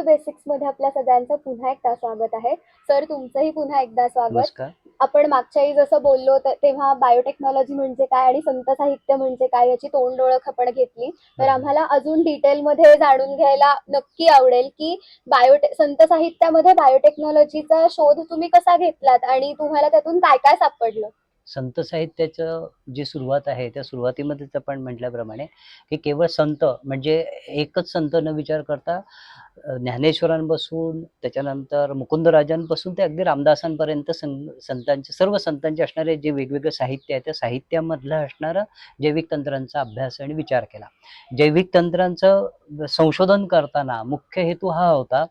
Basics मध्ये आपल्या सगळ्यांचं पुन्हा एकदा स्वागत आहे. सर, तुमचंही पुन्हा एकदा स्वागत. नमस्कार. आपण मागच्याही जसं बोललो तेव्हा बायोटेक्नॉलॉजी म्हणजे काय आणि संत साहित्य म्हणजे काय याची तोंड ओळख आपण घेतली. तर आम्हाला अजून डिटेलमध्ये जाणून घ्यायला नक्की आवडेल की संत साहित्यामध्ये बायोटेक्नॉलॉजीचा शोध तुम्ही कसा घेतलात आणि तुम्हाला त्यातून काय काय सापडलं? संत साहित्याचं जी सुरुवात आहे त्या सुरुवातीमध्येच आपण म्हटल्याप्रमाणे की केवळ संत म्हणजे एकच संत न विचार करता ज्ञानेश्वरांपासून त्याच्यानंतर मुकुंदराजांपासून ते अगदी रामदासांपर्यंत संतांचे सर्व संतांचे असणारे जे वेगवेगळे साहित्य आहे त्या साहित्यामधलं असणारं जैविक तंत्रांचा अभ्यास आणि विचार केला. जैविक तंत्रांचं संशोधन करताना मुख्य हेतू हा होता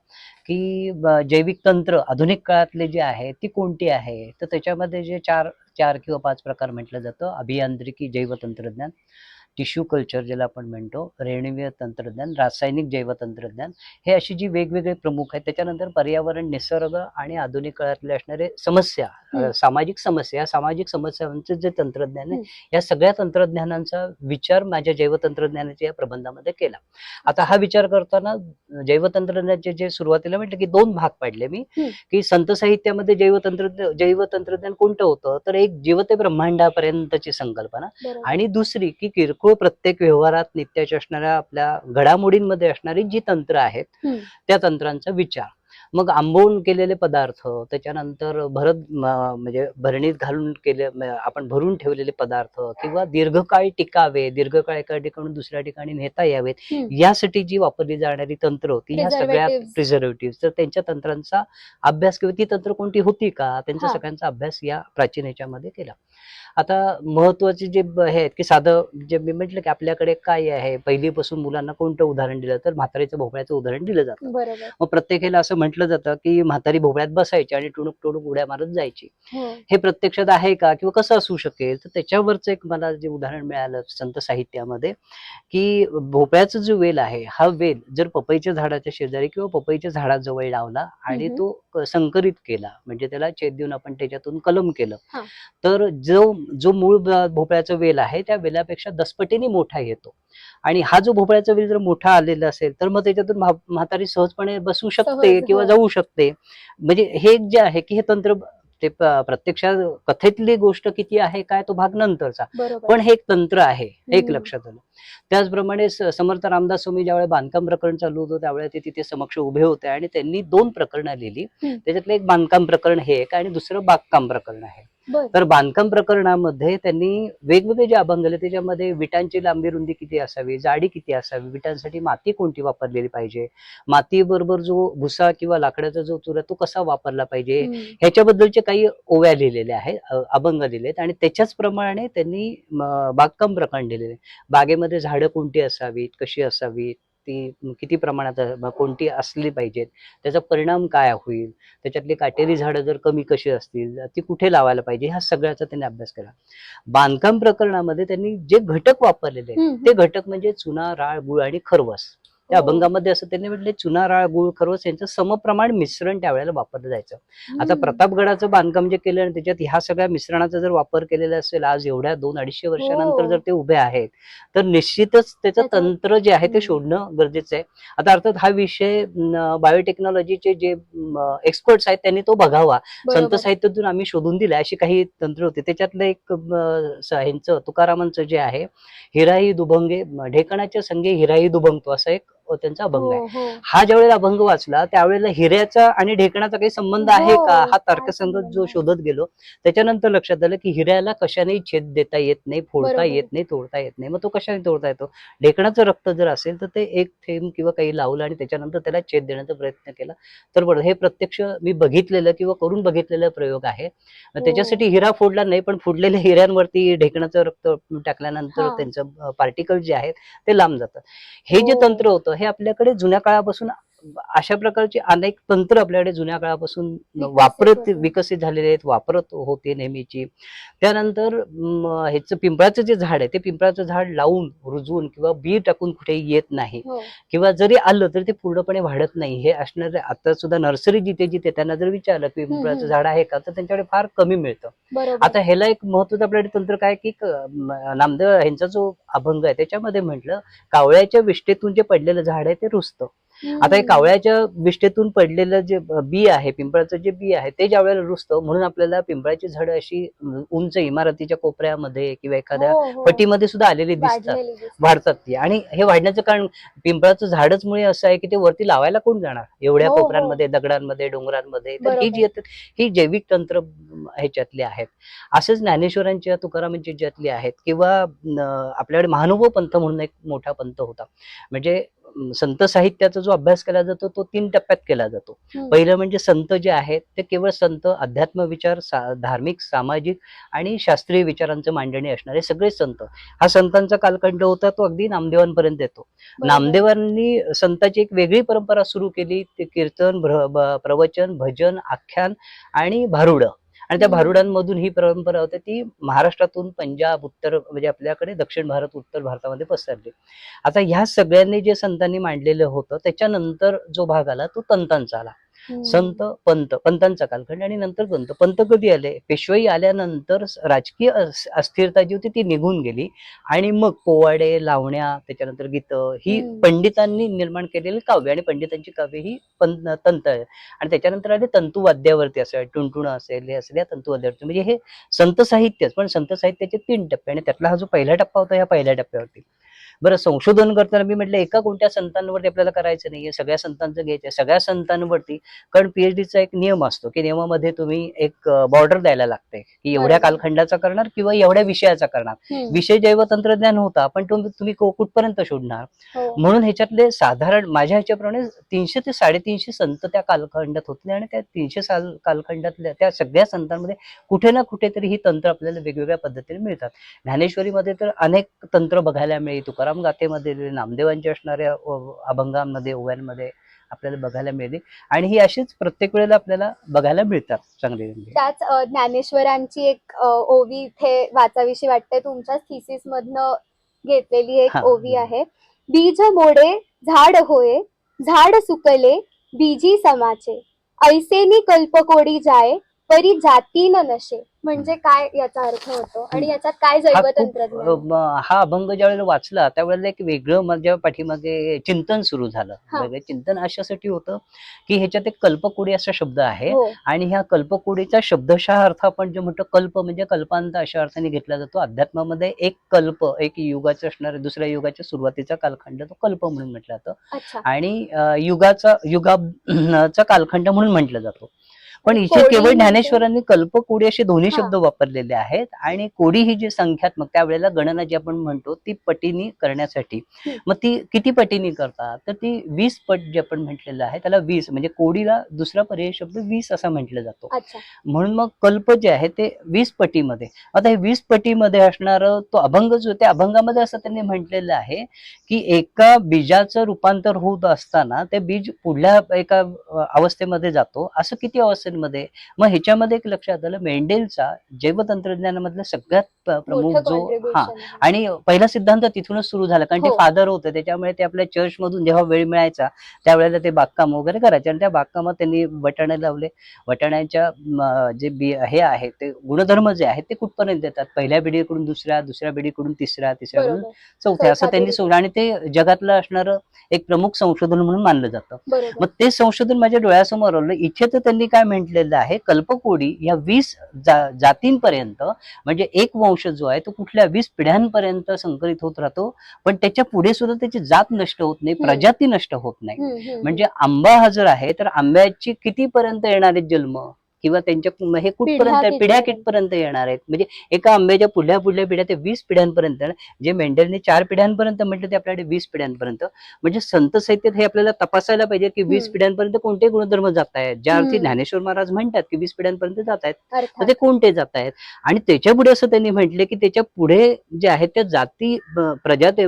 की जैविक तंत्र आधुनिक काळातले जे आहे ती कोणती आहे. तर त्याच्यामध्ये जे चार चार किंवा पाच प्रकार म्हटलं जातं. अभियांत्रिकी जैवतंत्रज्ञान, टिश्यू कल्चर ज्याला आपण म्हणतो, रेणुवीय तंत्रज्ञान, रासायनिक जैवतंत्रज्ञान, हे अशी जी वेगवेगळे प्रमुख आहेत. त्याच्यानंतर पर्यावरण, निसर्ग आणि आधुनिक काळातले असणारे समस्या, सामाजिक समस्या, या सामाजिक समस्यांचे जे तंत्रज्ञान आहे या सगळ्या तंत्रज्ञानांचा विचार माझ्या जैवतंत्रज्ञानाच्या या प्रबंधामध्ये केला. आता हा विचार करताना जैवतंत्रज्ञानाचे जे सुरुवातीला म्हटलं की दोन भाग पाडले मी की संत साहित्यामध्ये जैवतंत्रज्ञान कोणतं होतं, तर एक जीव ते ब्रह्मांडापर्यंतची संकल्पना आणि दुसरी की किरकोळ प्रत्येक व्यवहारात नित्याच्या असणाऱ्या आपल्या घडामोडींमध्ये असणारी जी तंत्र आहेत त्या तंत्रांचा विचार. मग आंबवून केलेले पदार्थ, त्याच्यानंतर म्हणजे भरणीत घालून आपण भरून ठेवलेले पदार्थ किंवा दीर्घकाळ टिकावे, दीर्घकाळ एका ठिकाणून दुसऱ्या ठिकाणी नेता यावेत यासाठी जी वापरली जाणारी तंत्र होती ह्या सगळ्या प्रिझर्वेटिव्ह, तर त्यांच्या तंत्रांचा अभ्यास किंवा ती तंत्र कोणती होती का त्यांचा सगळ्यांचा अभ्यास या प्राचीन ह्याच्यामध्ये केला. आता महत्वाचे जे हे आहेत की साधं जे मी म्हटलं की आपल्याकडे काय आहे, पहिलीपासून मुलांना कोणतं उदाहरण दिलं तर म्हातारीचं भोपळ्याचं उदाहरण दिलं जातं. मग प्रत्येक वेळेला असं म्हटलं जातं की म्हातारी भोपळ्यात बसायची आणि टुणूक टुणूक उड्या मारत जायची. हे प्रत्यक्षात आहे का किंवा कसं असू शकेल, तर त्याच्यावरचं एक मला जे उदाहरण मिळालं संत साहित्यामध्ये की भोपळ्याचा जो वेल आहे हा वेल जर पपईच्या झाडाच्या शेजारी किंवा पपईच्या झाडाजवळ लावला आणि तो संकरित केला, म्हणजे त्याला छेद देऊन आपण त्याच्यातून कलम केलं, तर जो मूळ भोपळ्याचा वेल आहे त्या वेलापेक्षा 10 पटीने मोठा येतो. आणि हा जो भोपळ्याचा वेल जर मोठा आलेला असेल तर मग त्याच्यातून म्हातारी सहजपणे बसू शकते किंवा जाऊ शकते. म्हणजे हे जे आहे की हे तंत्र ते प्रत्यक्षात कथेतली गोष्ट किती आहे काय तो भाग नंतरचा, पण हे एक तंत्र आहे, एक लक्षात आलं. त्याचप्रमाणे समर्थ रामदास स्वामी ज्यावेळेस बांधकाम प्रकरण चालू होतं त्यावेळेस ते तिथे समक्ष उभे होते आणि त्यांनी 2 प्रकरणं लिहिली. त्याच्यातलं एक बांधकाम प्रकरण हे एक आणि दुसरं बागकाम प्रकरण आहे. तर बांधकाम प्रकरणामध्ये त्यांनी वेगवेगळे जे अभंग आले त्याच्यामध्ये विटांची लांबी रुंदी किती असावी, जाडी किती असावी, विटांसाठी माती कोणती वापरलेली पाहिजे, मातीबरोबर जो भुसा किंवा लाकडाचा जो चुरा तो कसा वापरला पाहिजे, ह्याच्याबद्दलचे काही ओव्या लिहिलेल्या आहेत, अभंग लिहिले आहेत. आणि त्याच्याच प्रमाणे त्यांनी बागकाम प्रकरण लिहिलेले. बागेमध्ये झाडं कोणती असावीत, कशी असावीत, ती किती प्रमाणात कोणती असली पाहिजेत, त्याचा परिणाम काय होईल, त्याच्यातली काटेरी झाडं जर कमी कशी असतील ती कुठे लावायला पाहिजे, ह्या सगळ्याचा त्यांनी अभ्यास केला. बांधकाम प्रकरणामध्ये त्यांनी जे घटक वापरलेले ते घटक म्हणजे चुना, राळ, गुळ आणि खरवस. त्या अभंगामध्ये असं त्यांनी म्हटले चुना, राळ, गुळ, खरवस यांचं समप्रमाण मिश्रण त्यावेळेला वापरलं जायचं. आता प्रतापगडाचं बांधकाम जे केलं त्याच्यात ह्या सगळ्या मिश्रणाचा जर वापर केलेला असेल आज एवढ्या 200-250 वर्षानंतर जर ते उभे आहेत तर निश्चितच त्याचं तंत्र जे आहे ते शोधणं गरजेचं आहे. आता अर्थात हा विषय बायोटेक्नॉलॉजीचे जे एक्सपर्ट्स आहेत त्यांनी तो बघावा. संत साहित्यातून आम्ही शोधून दिले अशी काही तंत्र होते. त्याच्यातलं एक ह्यांचं तुकारामांचं जे आहे हिराई दुभंगे, ढेकणाच्या संगे हिराई दुभंगतो असं एक त्यांचा अभंग आहे. हा ज्यावेळेला अभंग वाचला त्यावेळेला हिऱ्याचा आणि ढेकणाचा काही संबंध आहे का हा तर्कसंगत जो शोधत गेलो त्याच्यानंतर लक्षात आलं की हिऱ्याला कशानेही छेद देता येत नाही, फोडता येत नाही, तोडता येत नाही. मग तो कशाने तोडता येतो, ढेकणाचं रक्त जर असेल तर ते एक थेंब किंवा काही लावलं आणि त्याच्यानंतर त्याला छेद देण्याचा प्रयत्न केला तर बरं. हे प्रत्यक्ष मी बघितलेलं किंवा करून बघितलेलं प्रयोग आहे. त्याच्यासाठी हिरा फोडला नाही पण फोडलेल्या हिऱ्यांवरती ढेकणाचं रक्त टाकल्यानंतर त्यांचं पार्टिकल जे आहेत ते लांब जातात. हे जे तंत्र होतं हे आपल्याकडे जुन्या काळापासून अशा प्रकारचे अनेक तंत्र आपल्याकडे जुन्या काळापासून विकसित झालेले आहेत, वापरत होते नेहमीची. त्यानंतर ह्याचं पिंपळाचं जे झाड आहे ते पिंपळाचं झाड लावून रुजवून किंवा बी टाकून कुठेही येत नाही किंवा जरी आलं तरी ते पूर्णपणे वाढत नाही. हे असणारे आता सुद्धा नर्सरी जिथे जिथे त्यांना जर विचारलं पिंपळाचं झाड आहे का तर त्यांच्याकडे फार कमी मिळतं. आता ह्याला एक महत्वाचं आपल्याकडे तंत्र काय की नामदेव यांचा जो अभंग आहे त्याच्यामध्ये म्हटलं कावळ्याच्या विष्ठेतून जे पडलेलं झाड आहे ते रुजतं. आता हे कावळ्याच्या विष्ठेतून पडलेलं जे बी आहे, पिंपळाचं जे बी आहे, ते ज्या वेळेला रुजतं म्हणून आपल्याला पिंपळाची झाडं अशी उंच इमारतीच्या कोपऱ्यामध्ये किंवा एखाद्या हो, हो. पटीमध्ये सुद्धा आलेली दिसतात, वाढलेली दिसतात. वाढतात ती. आणि हे वाढण्याचं कारण पिंपळाचं झाडच मुळे असं आहे की ते वरती लावायला कोण जाणार एवढ्या हो, हो. कोपऱ्यांमध्ये, दगडांमध्ये, डोंगरांमध्ये. तर ही बरोबर. जी ही जैविक तंत्र ह्याच्यातली आहेत. असंच ज्ञानेश्वरांच्या, तुकारामांची ज्यातली आहेत, किंवा आपल्याकडे महानुभव पंथ म्हणून एक मोठा पंथ होता. म्हणजे संत साहित्याचा जो अभ्यास केला जातो तो 3 टप्प्यात केला जातो. पहिलं म्हणजे संत जे आहेत ते केवळ संत अध्यात्म विचार, धार्मिक, सामाजिक आणि शास्त्रीय विचारांचं मांडणी असणारे सगळे संत. हा संतांचा कालखंड होता, तो अगदी नामदेवांपर्यंत येतो. बरोबर. नामदेवांनी संतांची एक वेगळी परंपरा सुरू केली. ते कीर्तन, प्रवचन, भजन, आख्यान आणि भारुडं. आणि त्या भारुडांमधून ही परंपरा होती ती महाराष्ट्रातून पंजाब, उत्तर म्हणजे आपल्याकडे दक्षिण भारत, उत्तर भारतामध्ये पसरली. आता ह्या सगळ्यांनी जे संतांनी मांडलेलं होतं त्याच्यानंतर जो भाग आला तो तंतांचा आला. संत, पंत, पंतांचा कालखंड आणि नंतर पंत. पंत कधी आले? पेशवाई आल्यानंतर राजकीय अस्थिरता जी होती ती निघून गेली आणि मग पोवाडे, लावण्या, त्याच्यानंतर गीतं ही पंडितांनी निर्माण केलेली काव्य, आणि पंडितांची काव्य ही तंत आहे. आणि त्याच्यानंतर आले तंतुवाद्यावरती असेल, टुणटुण असेल, हे असेल, या तंतुवाद्यावरती. म्हणजे हे संत साहित्यच, पण संत साहित्याचे 3 टप्पे, आणि त्यातला हा जो पहिला टप्पा होता ह्या पहिल्या टप्प्यावरती. बरं, संशोधन करताना मी म्हटलं एका कोणत्या संतांवरती आपल्याला करायचं नाहीये, सगळ्या संतांचं घ्यायचं. सगळ्या संतांवरती, कारण पीएचडीचा एक नियम असतो की नियमामध्ये तुम्ही एक बॉर्डर द्यायला लागते की एवढ्या कालखंडाचा करणार किंवा एवढ्या विषयाचा करणार. विषय जैव तंत्रज्ञान होता, पण तुम्ही कुठपर्यंत शोधणार. म्हणून ह्याच्यातले साधारण माझ्या ह्याच्याप्रमाणे 300 ते 350 संत त्या कालखंडात होते, आणि त्या 300 कालखंडातल्या त्या सगळ्या संतांमध्ये कुठे ना कुठेतरी ही तंत्र आपल्याला वेगवेगळ्या पद्धतीने मिळतात. ज्ञानेश्वरीमध्ये तर अनेक तंत्र बघायला मिळेल, तुकाराम गाथेमध्ये, नामदेवांच्या असणाऱ्या अभंगांमध्ये, ओव्यांमध्ये आपल्याला बघायला मिळते, आणि ही अशीच प्रत्येक वेळेला आपल्याला बघायला मिळतात चांगली. त्याच ज्ञानेश्वरांची एक ओवी इथे वाचावीशी वाटते, तुमच्या थिसिस मधनं घेतलेली एक ओवी आहे. बीज मोडे झाड होय, झाड सुकले बीजी समाचे, ऐसेनी कल्पकोडी जाय परी जाती न नशे. म्हणजे काय याचा अर्थ होतो आणि याच्यात काय जैव तंत्रज्ञान? हा अभंग ज्या वेळेला वाचला त्यावेळेला एक वेगळं माझ्या पाठीमागे चिंतन सुरू झालं. वेगळं चिंतन अशासाठी होतं की ह्याच्यात एक कल्पकोडी असा शब्द आहे, आणि ह्या कल्पकोडीचा शब्दशः अर्थ आपण जे म्हणतो कल्प म्हणजे कल्पांत अशा अर्थाने घेतला जातो. अध्यात्मामध्ये एक कल्प, एक युगाचं असणार, दुसऱ्या युगाच्या सुरुवातीचा कालखंड तो कल्प म्हणून म्हटलं जातं, आणि युगाचा कालखंड म्हणून म्हटलं जातो. पण इथे केवळ ज्ञानेश्वरांनी कल्पकोडी असे दोन्ही शब्द वापरलेले आहेत, आणि कोडी ही जी संख्यात्मक त्यावेळेला गणना जी आपण म्हणतो ती पटीनी करण्यासाठी. मग ती किती पटीनी करतात, तर ती 20 पट जे आपण म्हटलेलं आहे त्याला 20 म्हणजे कोडीला दुसरा पर्याय शब्द 20 असा म्हटलं जातो. म्हणून मग कल्प जे आहे ते 20 पटीमध्ये. आता हे 20 पटीमध्ये असणार तो अभंग जो, त्या अभंगामध्ये असं त्यांनी म्हटलेलं आहे की एका बीजाचं रूपांतर होत असताना ते बीज पुढल्या एका अवस्थेमध्ये जातो. असं किती अवस्थेमध्ये? मग ह्याच्यामध्ये एक लक्षात आलं, मेंडेलचा जैवतंत्रज्ञानामधला सगळ्यात प्रमुख जो आणि पहिला सिद्धांत तिथूनच सुरू झाला, कारण ते फादर होते, त्याच्यामुळे ते आपल्या चर्च मधून जेव्हा वेळ मिळायचा त्यावेळेला ते बागकाम वगैरे करायचे, आणि त्या बागकामात त्यांनी वटाणे लावले. वटाण्याच्या जे हे आहे ते गुणधर्म जे आहेत ते कुठपर्यंत येतात, पहिल्या पिढीकडून दुसऱ्या, दुसऱ्या पिढीकडून तिसऱ्या, तिसऱ्याकडून चौथ्या, असं त्यांनी सोडलं, आणि ते जगातलं असणारं एक प्रमुख संशोधन म्हणून मानलं जातं. मग ते संशोधन माझ्या डोळ्यासमोर आलं. इथे तर त्यांनी काय म्हटलेलं आहे, कल्पकोडी या 20 जातींपर्यंत, म्हणजे एक वंश जो आहे तो कुठल्या 20 पिढ्यांपर्यंत संकरित होत राहतो, पण त्याच्या पुढे सुद्धा त्याची जात नष्ट होत नाही, प्रजाती नष्ट होत नाही. म्हणजे आंबा हा जर आहे तर आंब्याची कितीपर्यंत येणार आहेत जन्म, किंवा त्यांच्या हे कुठपर्यंत पिढ्या कितपर्यंत येणार आहेत, म्हणजे एका आंब्याच्या पुढल्या पिढ्या ते 20 पिढ्यांपर्यंत. जे मेंडेलने 4 पिढ्यांपर्यंत म्हटलं ते आपल्याकडे 20 पिढ्यांपर्यंत. म्हणजे संत साहित्यात हे आपल्याला तपासायला पाहिजे की 20 पिढ्यांपर्यंत कोणते गुणधर्म जात आहेत, ज्या अर्थी ज्ञानेश्वर महाराज म्हणतात की 20 पिढ्यांपर्यंत जात आहेत, तर ते कोणते जात आहेत. आणि त्याच्या पुढे असं त्यांनी म्हटले की त्याच्या पुढे जे आहेत त्या जाती, प्रजाती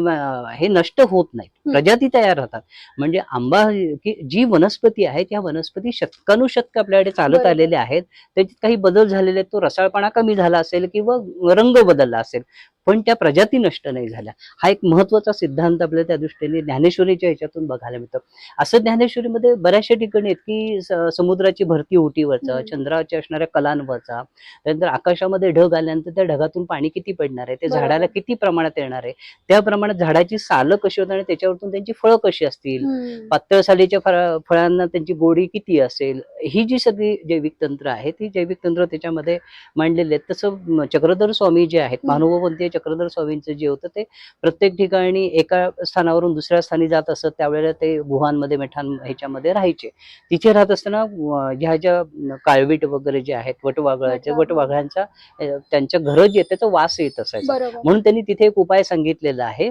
हे नष्ट होत नाहीत, प्रजाती तयार होतात. म्हणजे आंबा की जी वनस्पती आहे त्या वनस्पती शतकानुशतक आपल्याकडे चालत आलेल्या आहेत, त्याच्यात काही बदल झालेले आहेत, तो रसाळपणा कमी झाला असेल किंवा रंग बदलला असेल, पण त्या प्रजाती नष्ट नाही झाल्या. हा एक महत्वाचा सिद्धांत आपल्याला त्या दृष्टीने ज्ञानेश्वरीच्या ह्याच्यातून बघायला मिळतं. असं ज्ञानेश्वरीमध्ये बऱ्याचशा ठिकाणी आहेत की समुद्राची भरती ओटीवरचा, हम्म. चंद्राच्या असणाऱ्या कलांवरचा, त्यानंतर आकाशामध्ये ढग आल्यानंतर त्या ढगातून पाणी किती पडणार आहे, ते बरोबर. झाडाला किती प्रमाणात येणार आहे, त्या प्रमाणात झाडाची सालं कशी होतात आणि त्याच्यावरतून त्यांची फळं कशी असतील, पातळ सालीच्या फळांना त्यांची गोडी किती असेल, ही जी सगळी जैविक तंत्र आहेत, ती जैविक तंत्र त्याच्यामध्ये मांडलेले आहेत. तसं चक्रधर स्वामी जे आहेत, महानुभावपंथीय चक्रधर स्वामींचं जे होतं ते प्रत्येक ठिकाणी एका स्थानावरून दुसऱ्या स्थानी जात असत, त्यावेळेला ते गुहांमध्ये मेठां ह्याच्यामध्ये राहायचे. तिथे राहत असताना ह्या ज्या काळवीट वगैरे जे आहेत, वटवाघळांचा त्यांच्या घर जे त्याचा वास येत असायचा. बरोबर. म्हणून त्यांनी तिथे एक उपाय सांगितलेला आहे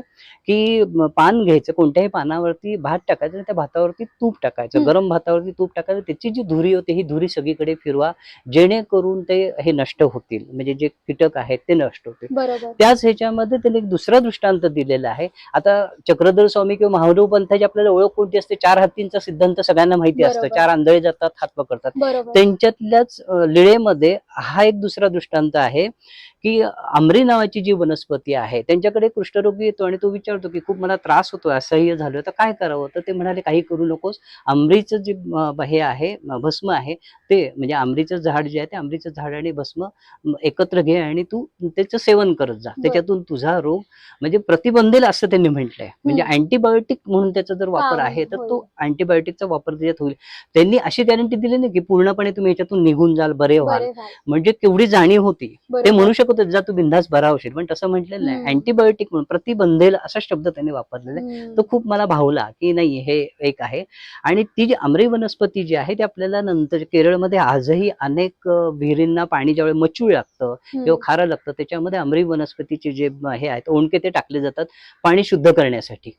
की पान घ्यायचं, कोणत्याही पानावरती भात टाकायचं आणि त्या भातावरती तूप टाकायचं, गरम भातावरती तूप टाकायचं, त्याची जी धुरी होते ही धुरी सगळीकडे फिरवा, जेणेकरून ते हे नष्ट होतील, म्हणजे जे कीटक आहेत ते नष्ट होतील. बरोबर. त्याच ह्याच्यामध्ये त्यांनी एक दुसरा दृष्टांत दिलेला आहे. आता चक्रधर स्वामी किंवा महादेव पंथाची आपल्याला ओळख कोणती असते? 4 हत्तींचा सिद्धांत सगळ्यांना माहिती असतं. बरोबर. 4 आंधळे जातात, हात पकडतात. बरोबर. त्यांच्यातल्याच लीळेमध्ये हा एक दुसरा दृष्टांत आहे की आमरी नावाची जी वनस्पती आहे, त्यांच्याकडे कुष्ठरोगी येतो आणि तो विचारतो की खूप मला त्रास होतोय, असह्य झालोय, तर काय करावं? तर ते म्हणाले काही करू नकोस, आमरीचं जे हे आहे, भस्म आहे, ते म्हणजे आमरीचं झाड जे आहे ते आमरीचं झाड आणि भस्म एकत्र घे आणि तू त्याचं सेवन करत जा, त्याच्यातून तुझा रोग म्हणजे प्रतिबंधेल असं त्यांनी म्हटलंय. म्हणजे अँटीबायोटिक म्हणून त्याचा जर वापर आहे तर तो अँटीबायोटिकचा वापर त्याच्यात होईल. त्यांनी अशी गॅरंटी दिली नाही की पूर्णपणे तुम्ही याच्यातून निघून जाल, बरे व्हाल. म्हणजे केवढी जाणीव होती. ते म्हणू शकत होते जा तू बिंदास बरा होशील, पण तसं म्हटलेलं नाही. अँटीबायोटिक म्हणून प्रतिबंधेल असा शब्द त्यांनी वापरलेला आहे. तो खूप मला भावला की नाही हे एक आहे. आणि ती जी आमरी वनस्पती जी आहे ती आपल्याला नंतर केरळमध्ये आजही अनेक विहिरींना पाणी ज्यावेळी मचूळ लागतं किंवा खारं लागतं, त्याच्यामध्ये आमरी वनस्पतीचे जे हे आहेत ओंडके ते टाकले जातात पाणी शुद्ध करण्यासाठी.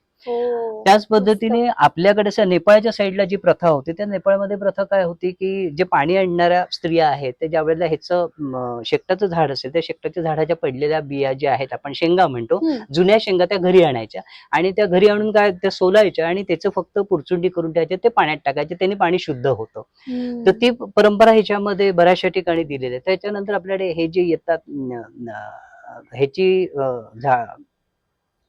त्याच पद्धतीने आपल्याकडे नेपाळच्या साईडला जी प्रथा होती, त्या नेपाळमध्ये प्रथा काय होती की जे पाणी आणणाऱ्या स्त्रिया आहेत ते ज्या वेळेला ह्याचं शेकटाचं झाड असेल, त्या शेकटाच्या झाडाच्या पडलेल्या बिया ज्या आहेत, आपण शेंगा म्हणतो, जुन्या शेंगा त्या घरी आणायच्या आणि त्या घरी आणून काय त्या सोलायच्या आणि त्याचं फक्त पुरचुंडी करून ठेवायचे, ते पाण्यात टाकायचे, त्याने पाणी शुद्ध होतं. तर ती परंपरा ह्याच्यामध्ये बऱ्याचशा ठिकाणी दिलेली आहे. त्याच्यानंतर आपल्याकडे हे जे येतात ह्याची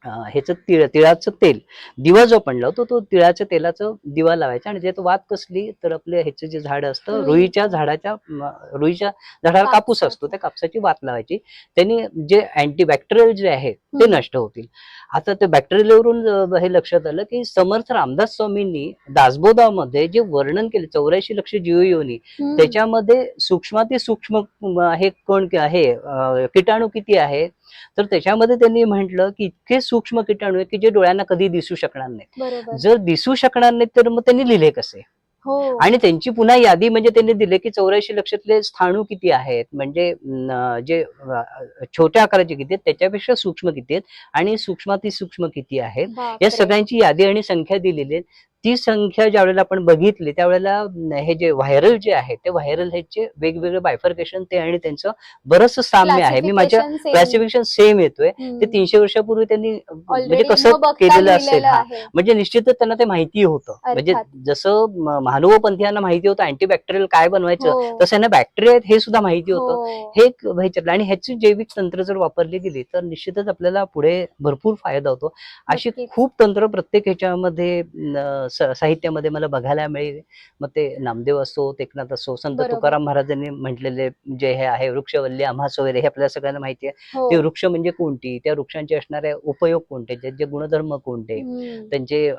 ह्याचं तिळाचं तेल, दिवा जो आपण लावतो तो तिळाच्या तेलाचं दिवा लावायचा आणि त्यात वात कसली तर आपलं ह्याचं जे झाड असतं रुईच्या झाडाला कापूस असतो, त्या कापसाची वात लावायची. त्यांनी जे अँटीबॅक्टेरियल जे आहे ते नष्ट होतील. आता ते बॅक्टेरियलवरून हे लक्षात आलं की समर्थ रामदास स्वामींनी दासबोधामध्ये जे वर्णन केले 84 लक्ष जीवयोनी, त्याच्यामध्ये सूक्ष्माती सूक्ष्म हे कोण आहे किटाणू किती आहेत, तर त्याच्यामध्ये त्यांनी म्हटलं की इतके सूक्ष्म किटाणू आहेत की जे डोळ्यांना कधी दिसू शकणार नाहीत. जर दिसू शकणार नाहीत तर मग त्यांनी लिहिले कसे? आणि त्यांची पुन्हा यादी म्हणजे त्यांनी दिले की 84 लक्षातले स्थाणू किती आहेत, म्हणजे जे छोट्या आकाराचे किती आहेत, त्याच्यापेक्षा सूक्ष्म किती आहेत आणि सूक्ष्माती सूक्ष्म किती आहेत, या सगळ्यांची यादी आणि संख्या दिलेली आहे. ती संख्या ज्या वेळेला आपण बघितली त्यावेळेला हे जे व्हायरल जे आहे ते व्हायरल ह्याचे वेगवेगळे बायफर्केशन ते आणि त्यांचं बरंच साम्य आहे. मी माझ्या क्लासिफिकेशन सेम येतोय ते 300 वर्षापूर्वी त्यांनी म्हणजे कसं केलेलं असेल, म्हणजे निश्चितच त्यांना ते माहिती होतं. म्हणजे जसं महानुभाव पंथीयांना माहिती होतं अँटीबॅक्टेरियल काय बनवायचं, तसं यांना बॅक्टेरिया आहेत हे सुद्धा माहिती होतं. हे एक ह्याच्यातलं आणि ह्याची जैविक तंत्र जर वापरली गेली तर निश्चितच आपल्याला पुढे भरपूर फायदा होतो. अशी खूप तंत्र प्रत्येक ह्याच्यामध्ये साहित्यामध्ये मला बघायला मिळेल. मग ते नामदेव असो, एकनाथ असो, संत तुकाराम महाराजांनी म्हटलेले जे हे आहे वृक्षवल्ली आम्हास वगैरे, हे आपल्याला सगळ्यांना माहिती आहे. ते वृक्ष म्हणजे कोणती, त्या वृक्षांचे असणारे उपयोग कोणते, त्यांचे गुणधर्म कोणते, त्यांचे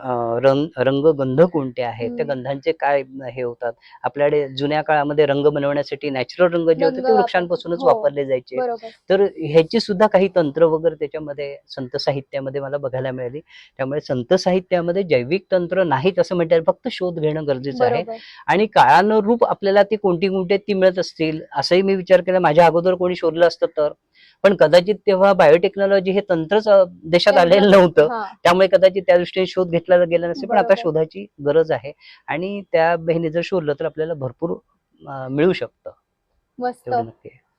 रंग गंध कोणते आहेत, त्या गंधांचे काय हे होतात. आपल्याकडे जुन्या काळामध्ये रंग बनवण्यासाठी नॅचरल रंग जे होते ते वृक्षांपासूनच वापरले जायचे. तर ह्याची सुद्धा काही तंत्र वगैरे त्याच्यामध्ये संत साहित्यामध्ये मला बघायला मिळाली. त्यामुळे संत साहित्यामध्ये जैविक तंत्र नाहीत असं म्हणतात, फक्त शोध घेणं गरजेचं आहे. आणि काळानुरूप आपल्याला ती कोणती कोणती ती मिळत असतील असंही मी विचार केला. माझ्या अगोदर कोणी शोधलं असतं तर, पण कदाचित तेव्हा बायोटेक्नॉलॉजी हे तंत्रच देशात आलेलं नव्हतं, त्यामुळे कदाचित त्या दृष्टीने शोध घेतला गेला नसेल. पण आता शोधाची गरज आहे आणि त्या बहिणी जर शोधलं तर आपल्याला भरपूर मिळू शकतं. मस्त.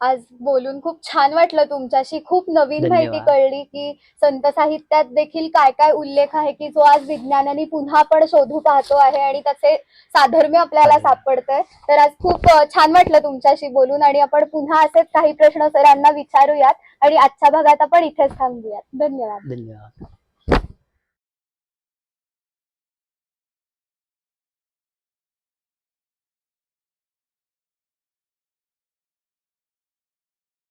आज बोलून खूप छान वाटलं तुमच्याशी. खूप नवीन माहिती धन्यवाद. कळली की संत साहित्यात देखील काय काय उल्लेख आहे की जो आज विज्ञानाने पुन्हा आपण शोधू पाहतो आहे आणि त्याचे साधर्म्य आपल्याला चालेल. सापडतंय. तर आज खूप छान वाटलं तुमच्याशी बोलून आणि आपण पुन्हा असेच काही प्रश्न सरांना विचारूयात आणि आजच्या भागात आपण इथेच थांबूयात. धन्यवाद. धन्यवाद.